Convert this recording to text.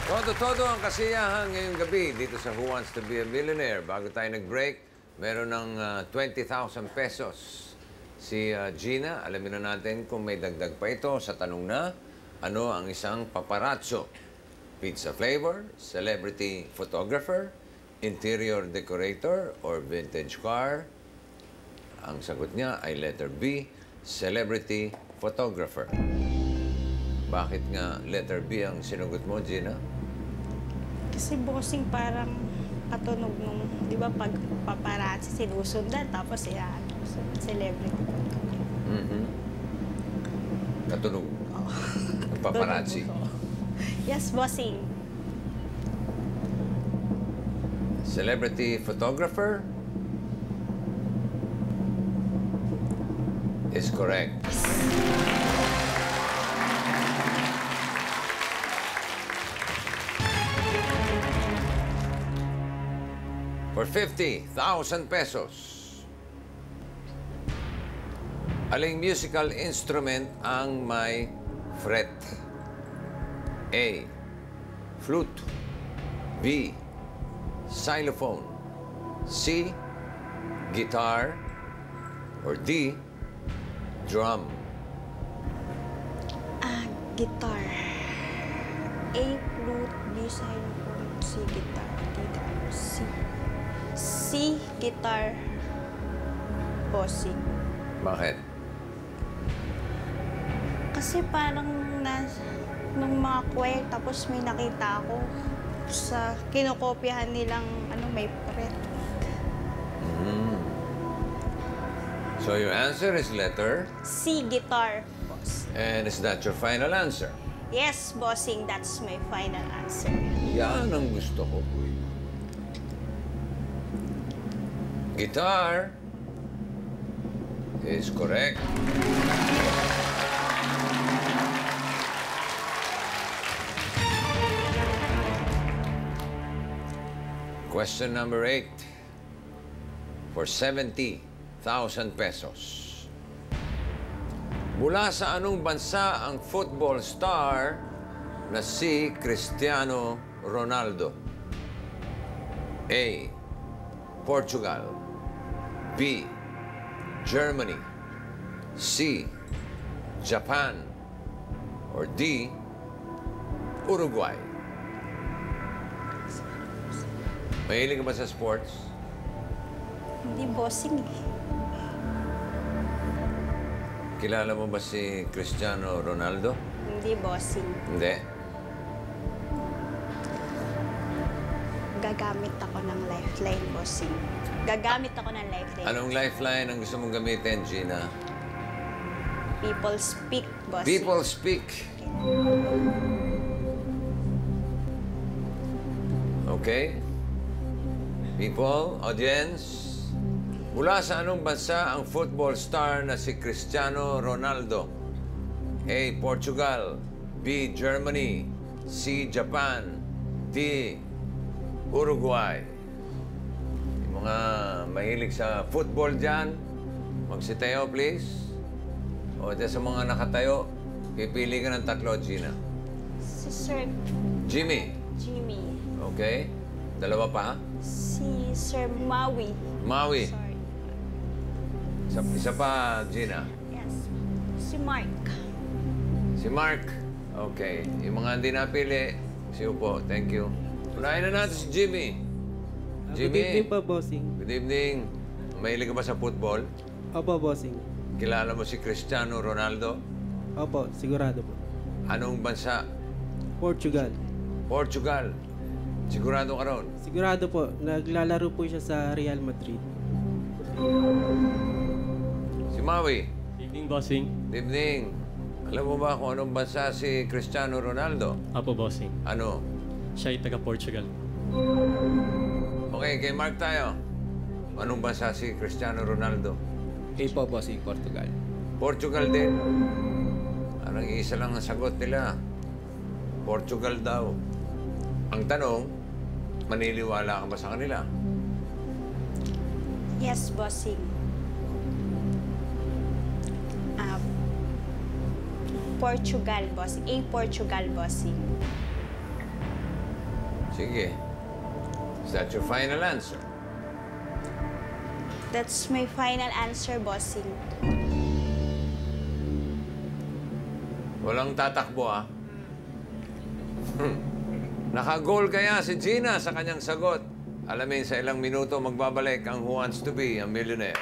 Todo ang kasiyahan ngayong gabi dito sa Who Wants to be a Millionaire. Bago tayo nag-break, meron ng 20,000 pesos. Si Gina, alamin na natin kung may dagdag pa ito sa tanong na, ano ang isang paparazzo? Pizza flavor, celebrity photographer, interior decorator, or vintage car? Ang sagot niya ay letter B, celebrity photographer. Bakit nga letter B ang sinugot mo, Gina? Kasi bossing parang katunog nung, di ba, pag paparazzi sinusundan, tapos celebrity. Katunog. Ang paparazzi. Yes, bossing. Celebrity photographer is correct. For 50,000 pesos. Aling musical instrument ang may fret? A. Flute. B. Xylophone. C. Guitar. Or D. Drum. Guitar. A, flute. B, xylophone. C, guitar. D, drum. C, guitar. Bossing. Bakit? Kasi parang nung mga choir, tapos may nakita ako sa kinokopyahan nilang may fret. So your answer is letter? C, guitar, boss. And is that your final answer? Yes, bossing, that's my final answer. Yan ang gusto ko. Guitar is correct. Question number 8 for 70,000 pesos. Mula sa anong bansa ang football star na si Cristiano Ronaldo? A. Portugal. B. Germany. C. Japan. Or D. Uruguay. Mahilig ka ba sa sports? Hindi, bossing. Kilala mo ba si Cristiano Ronaldo? Hindi, bossing. Hindi. Gagamit ako ng lifeline, bossing. Gagamit ako ng lifeline. Anong lifeline ang gusto mong gamitin, Gina? People speak, bossing. People speak. Okay? People, audience, mula sa anong bansa ang football star na si Cristiano Ronaldo? A. Portugal. B. Germany. C. Japan. D. Uruguay. Yung mga mahilig sa football dyan, magsitayo, please. O, dyan sa mga nakatayo, pipili ka ng tatlo, Gina. Si Sir Jimmy. Jimmy. Okay. Dalawa pa. Si Sir Maui. Maui. Sorry. Isa pa, Gina. Yes. Si Mark. Si Mark. Okay. Yung mga hindi napili, si Upo. Thank you. Unahin na natin si Jimmy. Jimmy. Good evening po, bossing. Good evening. Mahilig ka ba sa football? Opo, bossing. Kilala mo si Cristiano Ronaldo? Opo, sigurado po. Anong bansa? Portugal. Portugal. Sigurado ka ron? Sigurado po, naglalaro po siya sa Real Madrid. Si Maui. Evening, bossing. Good evening. Alam mo ba kung anong bansa si Cristiano Ronaldo? Apo, bossing. Ano? Siya ay taga-Portugal. Okay, kay Mark tayo. Anong bansa si Cristiano Ronaldo? Po, bossing, Portugal. Portugal din. Parang isa lang ang sagot nila. Portugal daw. Ang tanong, maniniwala ka ba sa kanila? Yes, bossing. Portugal, boss. A, Portugal, bossing. Sige. Is that your final answer? That's my final answer, bossing. Walang tatakbo, ah. Naka-goal kaya si Gina sa kanyang sagot. Alamin sa ilang minuto magbabalik ang Who Wants to Be a Millionaire.